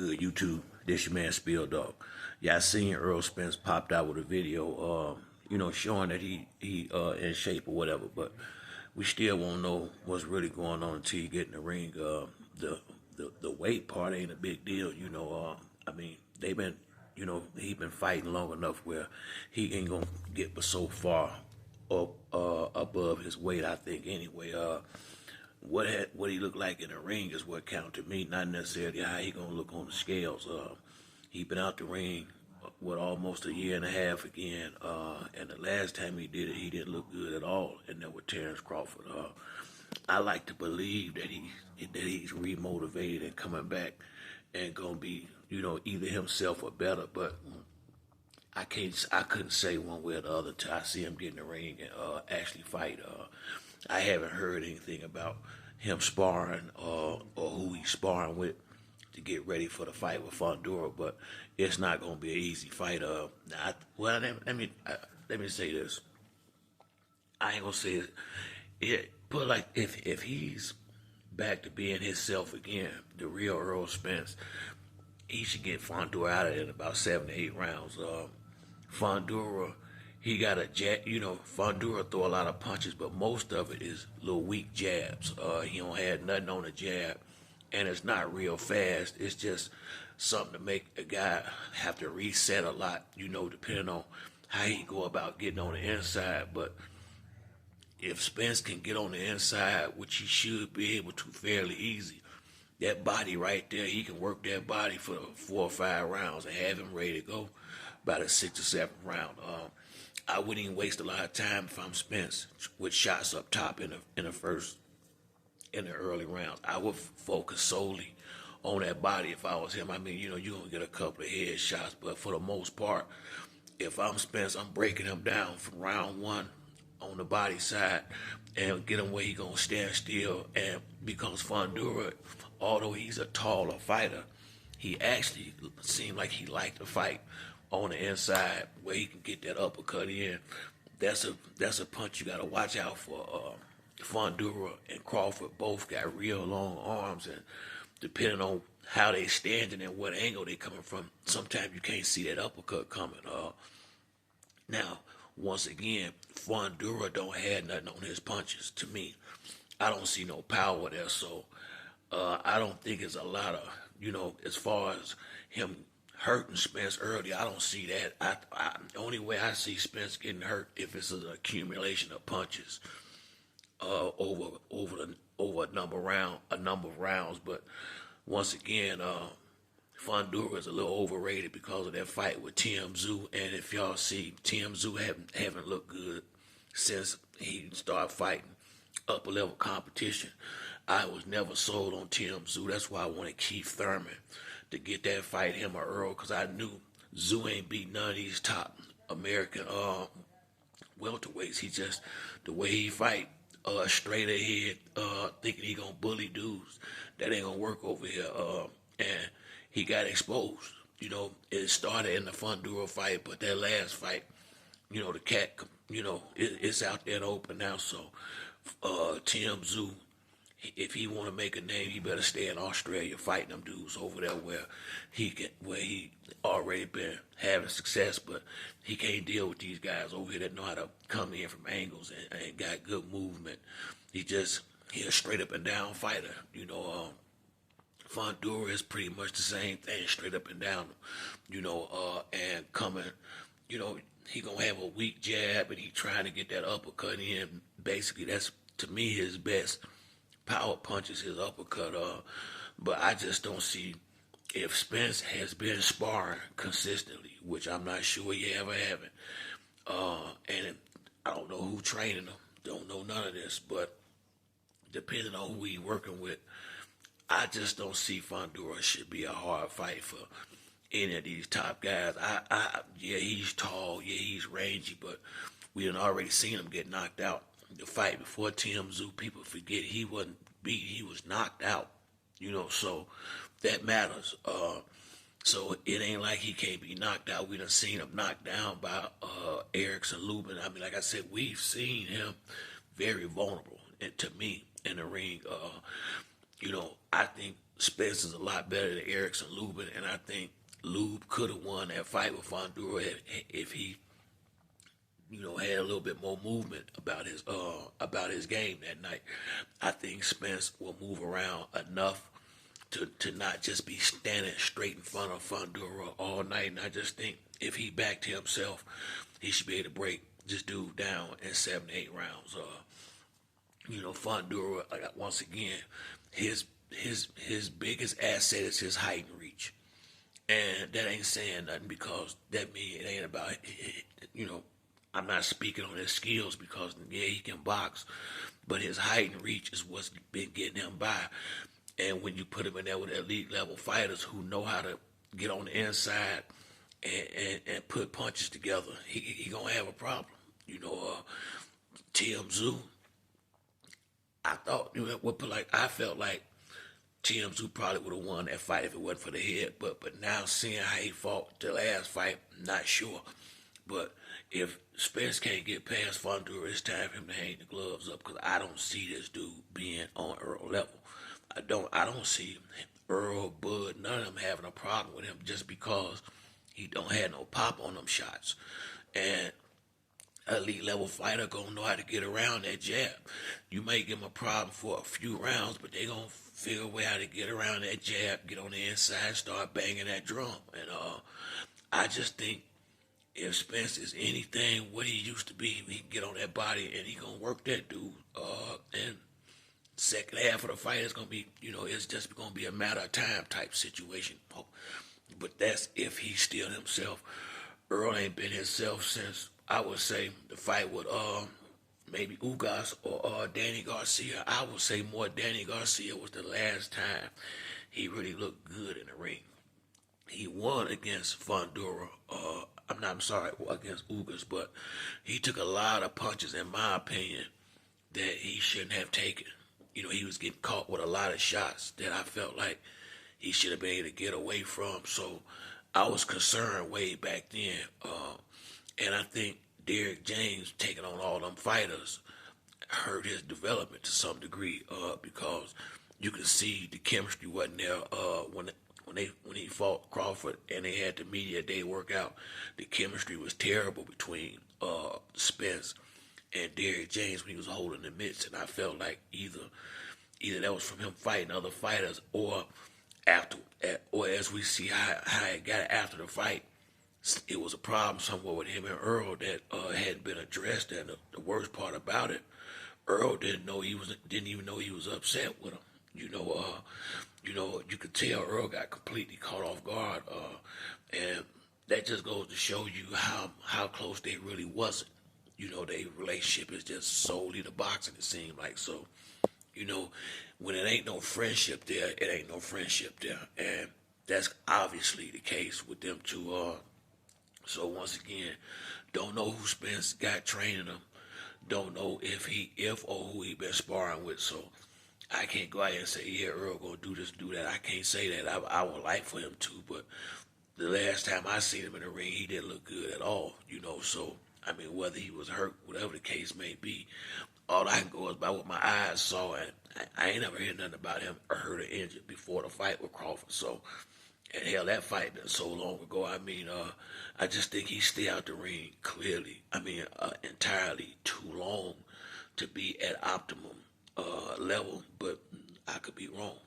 Good YouTube. This your man Spill Dog. Yeah, I seen Errol Spence popped out with a video, showing that he in shape or whatever. But we still won't know what's really going on until you get in the ring. The weight part ain't a big deal, I mean, they've been, he been fighting long enough where he ain't gonna get but so far up above his weight, I think. Anyway, what he looked like in the ring is what counted to me, not necessarily how he gonna look on the scales. He been out the ring with almost a year and a half again, and the last time he did it, he didn't look good at all. And that was Terrence Crawford. I like to believe that he's remotivated and coming back and gonna be, either himself or better. But I couldn't say one way or the other until I see him get in the ring and actually fight. I haven't heard anything about him sparring or who he's sparring with to get ready for the fight with Fundora, but it's not going to be an easy fight. Let me say this. I ain't gonna say it, but like if he's back to being himself again, the real Errol Spence, he should get Fundora out of it in about 7 to 8 rounds. Fundora, he got a jab. Fundora throw a lot of punches, but most of it is little weak jabs. He don't have nothing on the jab, and it's not real fast. It's just something to make a guy have to reset a lot, depending on how he go about getting on the inside. But if Spence can get on the inside, which he should be able to fairly easy, that body right there, he can work that body for 4 or 5 rounds and have him ready to go by the 6th or 7th round. I wouldn't even waste a lot of time if I'm Spence with shots up top in the early rounds. I would focus solely on that body if I was him. I mean, you're gonna get a couple of head shots, but for the most part, if I'm Spence, I'm breaking him down from round 1 on the body side and get him where he gonna stand still. And because Fundora, although he's a taller fighter, he actually seemed like he liked to fight on the inside where he can get that uppercut in. That's a punch you gotta watch out for. Fundora and Crawford both got real long arms, and depending on how they standing and what angle they coming from, sometimes you can't see that uppercut coming. Now, once again, Fundora don't have nothing on his punches. To me, I don't see no power there, so I don't think it's a lot of, as far as him hurting Spence early, I don't see that. The only way I see Spence getting hurt if it's an accumulation of punches over a number of rounds. But once again, Fundora is a little overrated because of that fight with TMZ. And if y'all see, TMZ haven't looked good since he started fighting upper level competition. I was never sold on TMZ. That's why I wanted Keith Thurman to get that fight, him or Errol, because I knew Zoo ain't beat none of these top American welterweights. He just, the way he fight, straight ahead, thinking he gonna bully dudes, that ain't gonna work over here. And he got exposed. It started in the Fundora fight, but that last fight, the cat, it's out there in the open now. So, TMZ, if he want to make a name, he better stay in Australia fighting them dudes over there where he already been having success, but he can't deal with these guys over here that know how to come in from angles and got good movement. He a straight up and down fighter. Fundora is pretty much the same thing, straight up and down, and coming, he gonna have a weak jab and he trying to get that uppercut in. Basically, that's to me his best power punches, his uppercut. But I just don't see, if Spence has been sparring consistently, which I'm not sure he ever haven't, and I don't know who training him, don't know none of this, but depending on who he working with, I just don't see Fundora should be a hard fight for any of these top guys. Yeah, he's tall, yeah, he's rangy, but we done already seen him get knocked out. The fight before TMZ, people forget he wasn't beat, he was knocked out, so that matters. So it ain't like he can't be knocked out. We done seen him knocked down by Erickson Lubin. I mean, like I said, we've seen him very vulnerable, and to me, in the ring. I think Spence is a lot better than Erickson Lubin, and I think Lube could have won that fight with Fundora if he, had a little bit more movement about his game that night. I think Spence will move around enough to not just be standing straight in front of Fundora all night. And I just think if he backed himself, he should be able to break this dude down in 7 to 8 rounds. Fundora, once again, his biggest asset is his height and reach. And that ain't saying nothing, because that means it ain't about, I'm not speaking on his skills, because, yeah, he can box, but his height and reach is what's been getting him by. And when you put him in there with elite level fighters who know how to get on the inside and put punches together, he gonna have a problem. TMZ, I thought, I felt like TMZ probably would have won that fight if it wasn't for the head. But now seeing how he fought the last fight, not sure. But if Spence can't get past Fundora, it's time for him to hang the gloves up, because I don't see this dude being on Errol level. I don't see Errol, Bud, none of them having a problem with him just because he don't have no pop on them shots. And elite level fighter gonna know how to get around that jab. You may give him a problem for a few rounds, but they gonna figure a way how to get around that jab, get on the inside, start banging that drum. And I just think if Spence is anything what he used to be, he can get on that body and he gonna work that dude. And second half of the fight is gonna be, it's just gonna be a matter of time type situation. But that's if he's still himself. Earl ain't been himself since, I would say, the fight with maybe Ugas or Danny Garcia. I would say more Danny Garcia was the last time he really looked good in the ring. He won against Fundora. Against Ugas, but he took a lot of punches, in my opinion, that he shouldn't have taken. He was getting caught with a lot of shots that I felt like he should have been able to get away from. So I was concerned way back then. And I think Derrick James taking on all them fighters hurt his development to some degree, because you can see the chemistry wasn't there when he fought Crawford and they had the media day workout. The chemistry was terrible between Spence and Derrick James when he was holding the mitts, and I felt like either that was from him fighting other fighters, or as we see how it got after the fight, it was a problem somewhere with him and Errol that hadn't been addressed. And the worst part about it, Errol didn't even know he was upset with him. You could tell Errol got completely caught off guard, and that just goes to show you how close they really wasn't. Their relationship is just solely the boxing, it seemed like. So, when it ain't no friendship there, it ain't no friendship there. And that's obviously the case with them two. So once again, don't know who Spence got training him. Don't know if or who he been sparring with. So I can't go out here and say, yeah, Earl gonna do this, do that. I can't say that. I would like for him to, but the last time I seen him in the ring, he didn't look good at all. So I mean, whether he was hurt, whatever the case may be, all I can go is by what my eyes saw, and I ain't never heard nothing about him hurt or injured before the fight with Crawford. So, and hell, that fight been so long ago. I mean, I just think he stay out the ring clearly. I mean, entirely too long to be at optimum level, but I could be wrong.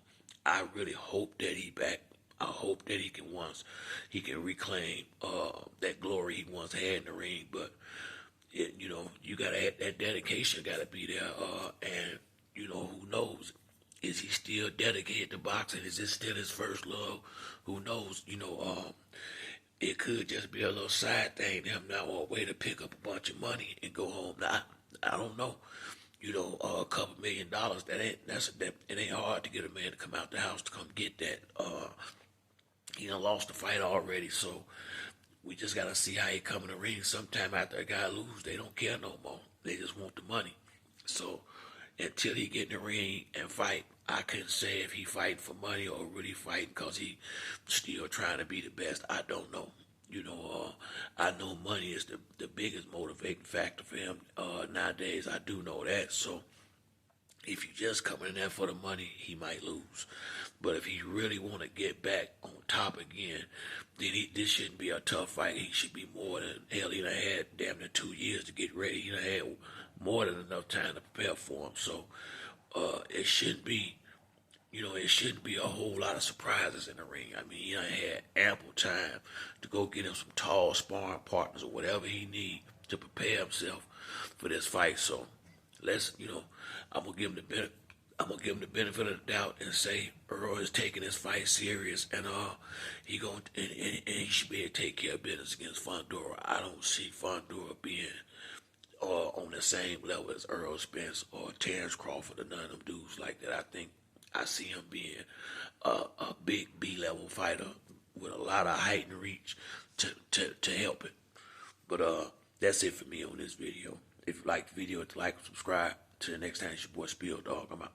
I really hope that he back. I hope that he can reclaim that glory he once had in the ring. But you gotta have that dedication. Gotta be there. And who knows? Is he still dedicated to boxing? Is this still his first love? Who knows? It could just be a little side thing to him now, or a way to pick up a bunch of money and go home. Now, I don't know. A couple $1 million. It ain't hard to get a man to come out the house to come get that. He done lost the fight already, so we just gotta see how he come in the ring. Sometime after a guy lose, they don't care no more. They just want the money. So until he get in the ring and fight, I couldn't say if he fighting for money or really fighting because he still trying to be the best. I don't know. I know money is the biggest motivating factor for him nowadays. I do know that. So, If you just coming in there for the money, he might lose. But if he really want to get back on top again, then this shouldn't be a tough fight. He should be more than, hell, he done had damn near 2 years to get ready. He done had more than enough time to prepare for him. So it shouldn't be, it shouldn't be a whole lot of surprises in the ring. I mean, he done had ample time to go get him some tall sparring partners or whatever he need to prepare himself for this fight. So let's, I'm gonna give him the benefit of the doubt and say Errol is taking this fight serious, and he should be able to take care of business against Fundora. I don't see Fundora being on the same level as Errol Spence or Terrence Crawford or none of them dudes like that. I think I see him being a big B-level fighter with a lot of height and reach to help it. But that's it for me on this video. If you like the video, like and subscribe. Till the next time, it's your boy Spill Dog. I'm out.